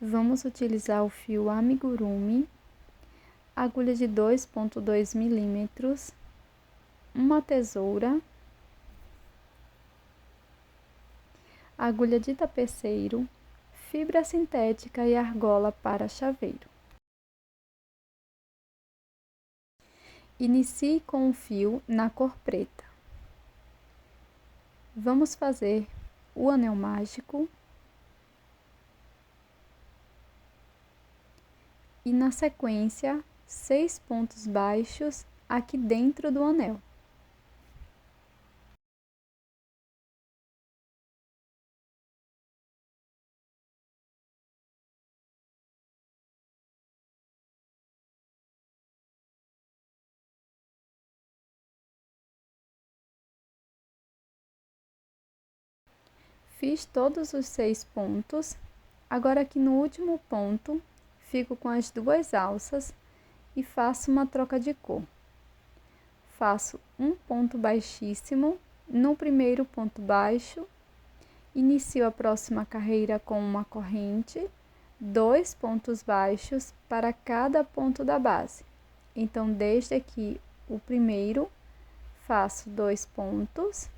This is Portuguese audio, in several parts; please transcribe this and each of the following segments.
Vamos utilizar o fio amigurumi, agulha de 2,2 milímetros, uma tesoura, agulha de tapeceiro, fibra sintética e argola para chaveiro. Inicie com o fio na cor preta. Vamos fazer o anel mágico e, na sequência, 6 pontos baixos aqui dentro do anel. Fiz todos os 6 pontos, agora aqui no último ponto, fico com as 2 alças e faço uma troca de cor. Faço um ponto baixíssimo no primeiro ponto baixo, inicio a próxima carreira com uma corrente, 2 pontos baixos para cada ponto da base. Então, desde aqui o primeiro, faço 2 pontos.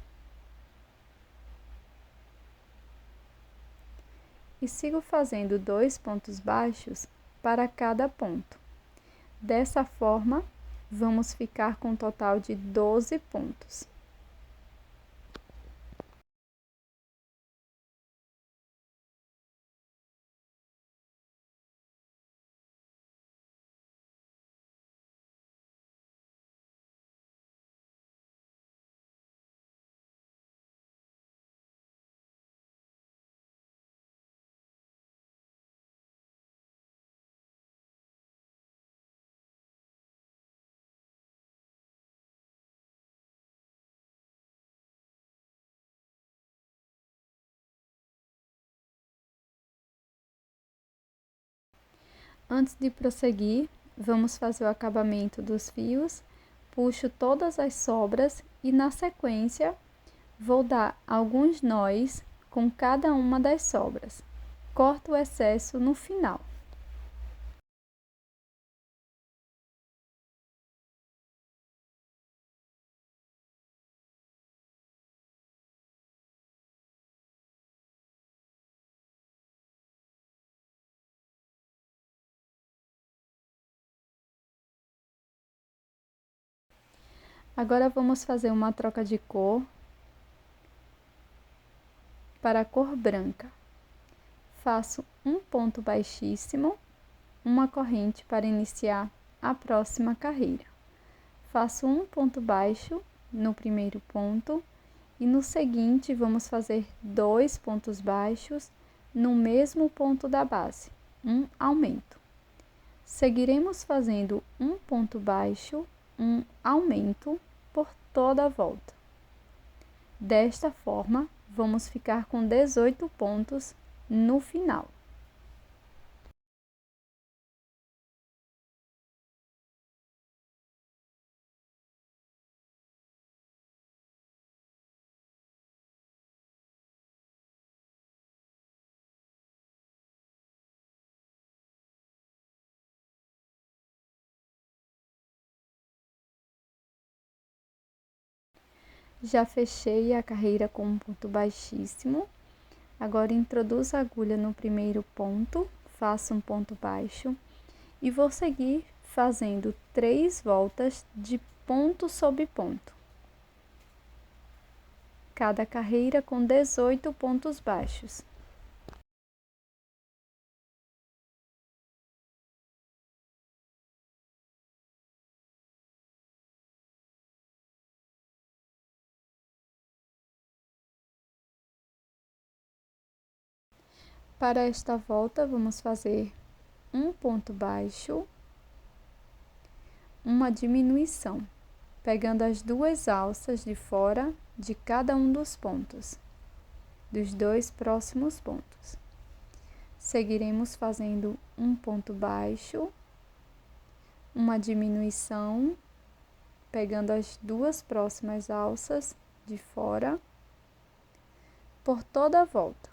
E sigo fazendo 2 pontos baixos para cada ponto. Dessa forma, vamos ficar com um total de 12 pontos. Antes de prosseguir, vamos fazer o acabamento dos fios. Puxo todas as sobras e, na sequência, vou dar alguns nós com cada uma das sobras. Corto o excesso no final. Agora vamos fazer uma troca de cor para a cor branca. Faço um ponto baixíssimo, uma corrente para iniciar a próxima carreira. Faço um ponto baixo no primeiro ponto e no seguinte vamos fazer 2 pontos baixos no mesmo ponto da base, um aumento. Seguiremos fazendo um ponto baixo, um aumento por toda a volta. Desta forma, vamos ficar com 18 pontos no final. Já fechei a carreira com um ponto baixíssimo. Agora introduzo a agulha no primeiro ponto, faço um ponto baixo e vou seguir fazendo 3 voltas de ponto sobre ponto. Cada carreira com 18 pontos baixos. Para esta volta, vamos fazer um ponto baixo, uma diminuição, pegando as 2 alças de fora de cada um dos pontos, dos 2 próximos pontos. Seguiremos fazendo um ponto baixo, uma diminuição, pegando as 2 próximas alças de fora, por toda a volta.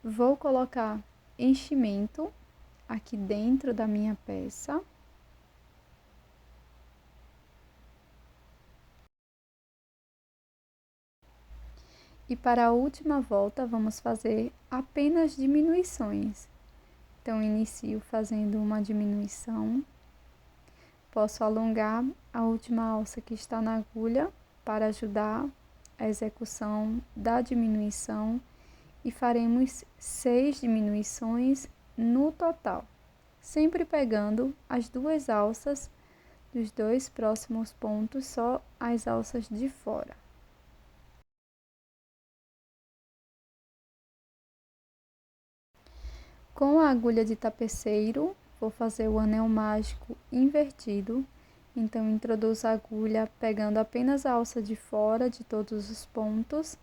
Vou colocar enchimento aqui dentro da minha peça. E para a última volta, vamos fazer apenas diminuições. Então, inicio fazendo uma diminuição. Posso alongar a última alça que está na agulha para ajudar a execução da diminuição. E faremos 6 diminuições no total, sempre pegando as duas alças dos dois próximos pontos, só as alças de fora. Com a agulha de tapeceiro, vou fazer o anel mágico invertido. Então, introduzo a agulha pegando apenas a alça de fora de todos os pontos.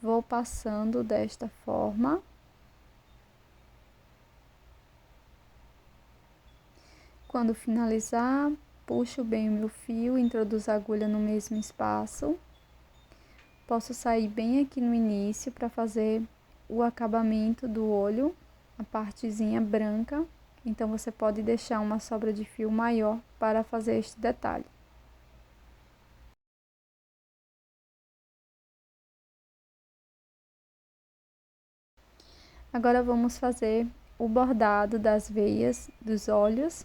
Vou passando desta forma. Quando finalizar, puxo bem o meu fio, introduzo a agulha no mesmo espaço. Posso sair bem aqui no início para fazer o acabamento do olho, a partezinha branca. Então, você pode deixar uma sobra de fio maior para fazer este detalhe. Agora, vamos fazer o bordado das veias dos olhos.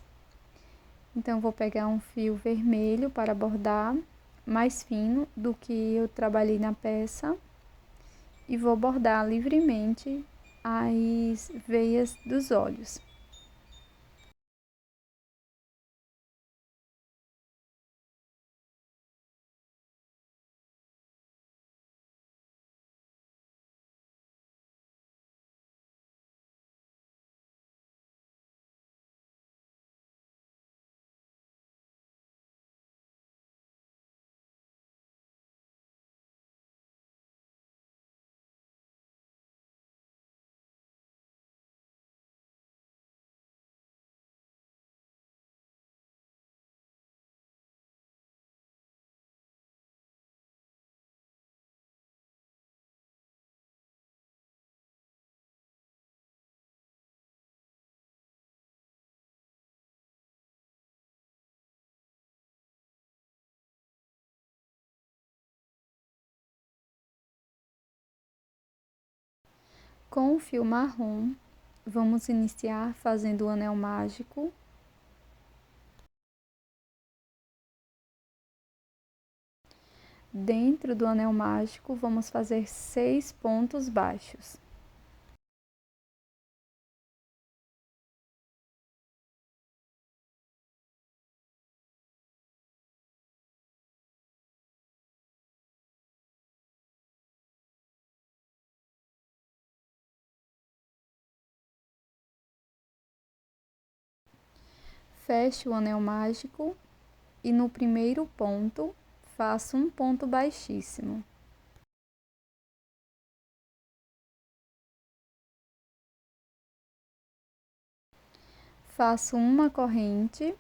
Então, vou pegar um fio vermelho para bordar, mais fino do que eu trabalhei na peça. E vou bordar livremente as veias dos olhos. Com o fio marrom, vamos iniciar fazendo o anel mágico. Dentro do anel mágico, vamos fazer 6 pontos baixos. Fecho o anel mágico e no primeiro ponto, faço um ponto baixíssimo. Faço uma corrente.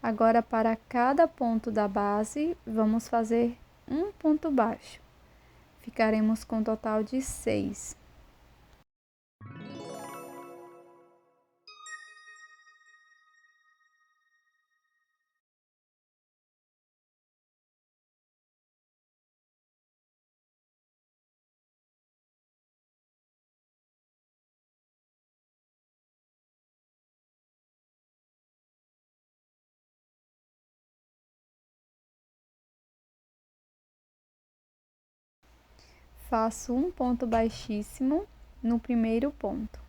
Agora, para cada ponto da base, vamos fazer um ponto baixo. Ficaremos com um total de 6. Faço um ponto baixíssimo no primeiro ponto.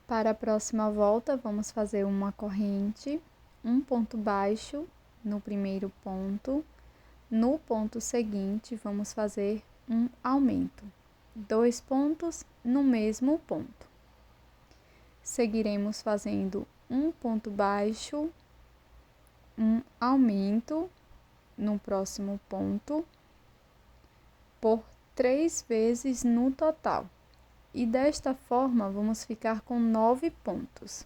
Para a próxima volta, vamos fazer uma corrente, um ponto baixo no primeiro ponto. No ponto seguinte, vamos fazer um aumento. 2 pontos no mesmo ponto. Seguiremos fazendo um ponto baixo, um aumento no próximo ponto, por 3 vezes no total. e desta forma vamos ficar com 9 pontos.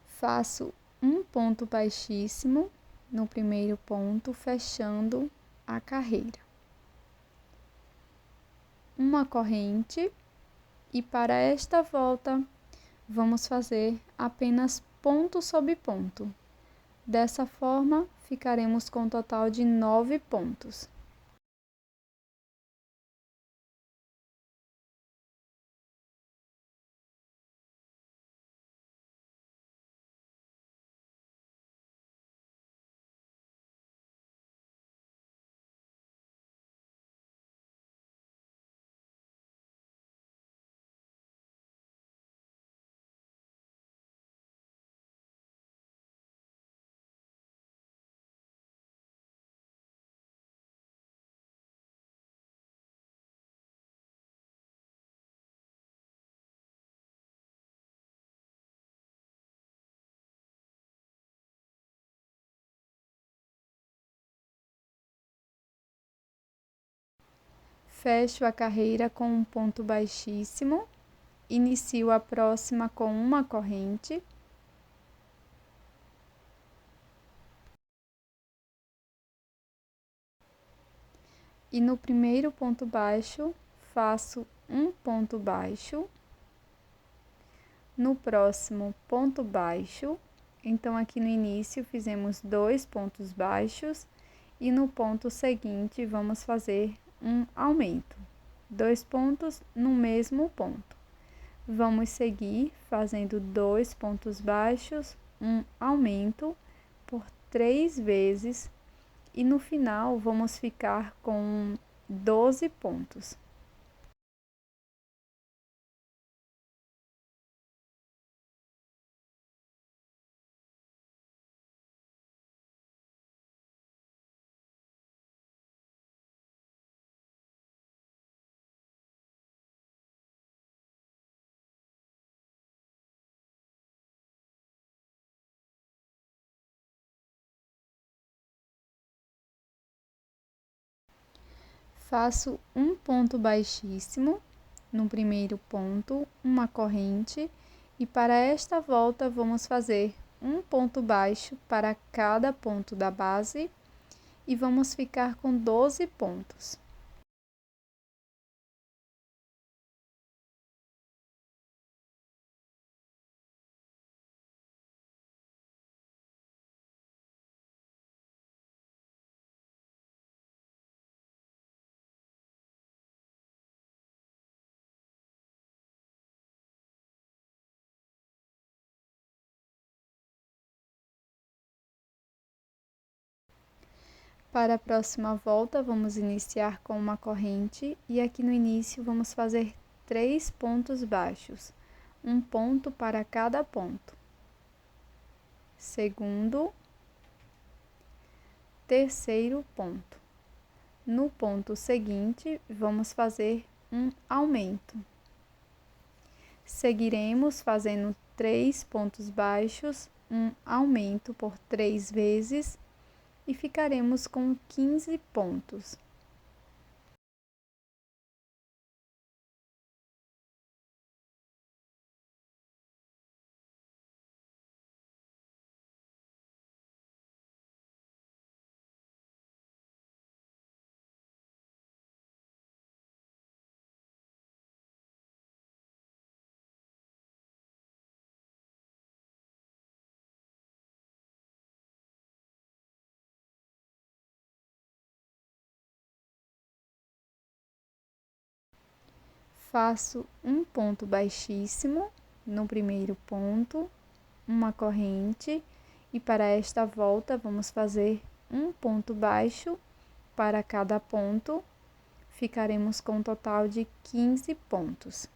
Faço um ponto baixíssimo no primeiro ponto, fechando a carreira. Uma corrente, e para esta volta, vamos fazer apenas ponto sobre ponto. Dessa forma, ficaremos com um total de 9 pontos. Fecho a carreira com um ponto baixíssimo, inicio a próxima com uma corrente, e no primeiro ponto baixo faço um ponto baixo, no próximo ponto baixo, então aqui no início fizemos 2 pontos baixos e no ponto seguinte vamos fazer um aumento, 2 pontos no mesmo ponto. Vamos seguir fazendo 2 pontos baixos, um aumento por 3 vezes e no final vamos ficar com 12 pontos. Faço um ponto baixíssimo no primeiro ponto, uma corrente, e para esta volta vamos fazer um ponto baixo para cada ponto da base e vamos ficar com 12 pontos. Para a próxima volta, vamos iniciar com uma corrente e aqui no início vamos fazer 3 pontos baixos, um ponto para cada ponto. Segundo, terceiro ponto. No ponto seguinte, vamos fazer um aumento. Seguiremos fazendo 3 pontos baixos, um aumento por 3 vezes e ficaremos com 15 pontos. Faço um ponto baixíssimo no primeiro ponto, uma corrente, e para esta volta vamos fazer um ponto baixo para cada ponto, ficaremos com um total de 15 pontos.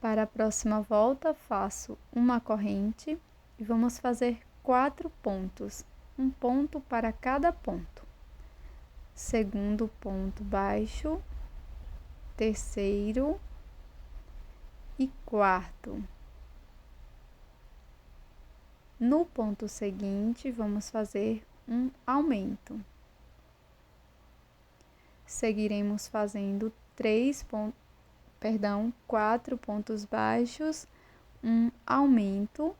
Para a próxima volta, faço uma corrente e vamos fazer 4 pontos, um ponto para cada ponto. Segundo ponto baixo, terceiro e quarto. No ponto seguinte, vamos fazer um aumento. Seguiremos fazendo 4 pontos baixos, um aumento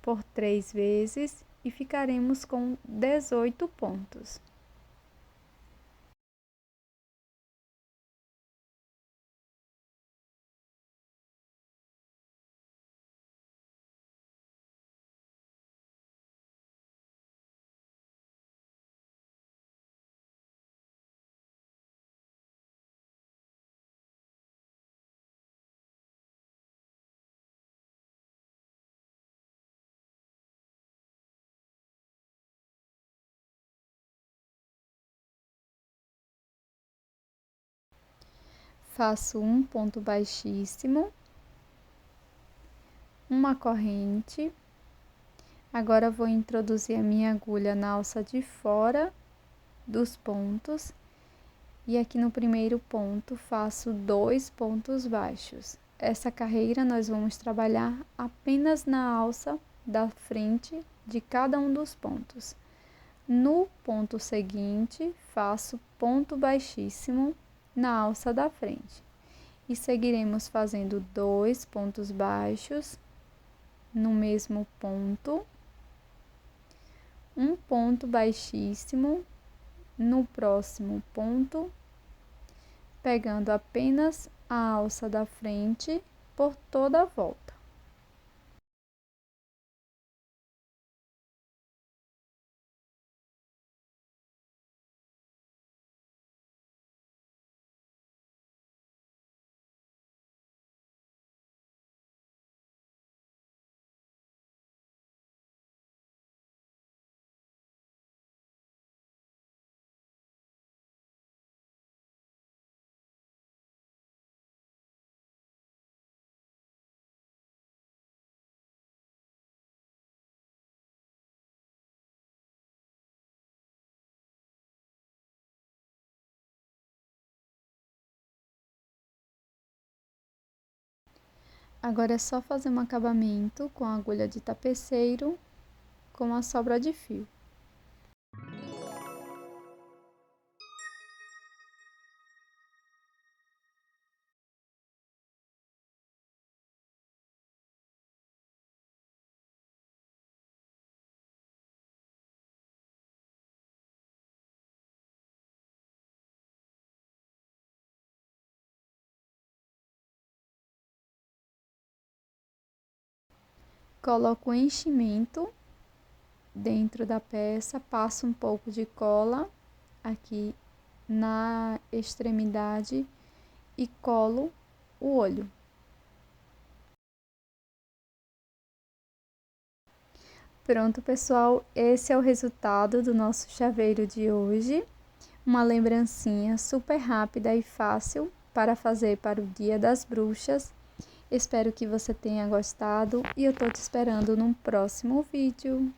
por 3 vezes e ficaremos com 18 pontos. Faço um ponto baixíssimo, uma corrente. Agora vou introduzir a minha agulha na alça de fora dos pontos e aqui no primeiro ponto faço 2 pontos baixos. Essa carreira nós vamos trabalhar apenas na alça da frente de cada um dos pontos. No ponto seguinte, faço ponto baixíssimo na alça da frente e seguiremos fazendo 2 pontos baixos no mesmo ponto, um ponto baixíssimo no próximo ponto, pegando apenas a alça da frente por toda a volta. Agora é só fazer um acabamento com a agulha de tapeceiro com a sobra de fio. Coloco o enchimento dentro da peça, passo um pouco de cola aqui na extremidade e colo o olho. Pronto, pessoal, esse é o resultado do nosso chaveiro de hoje. Uma lembrancinha super rápida e fácil para fazer para o Dia das Bruxas. Espero que você tenha gostado e eu tô te esperando num próximo vídeo.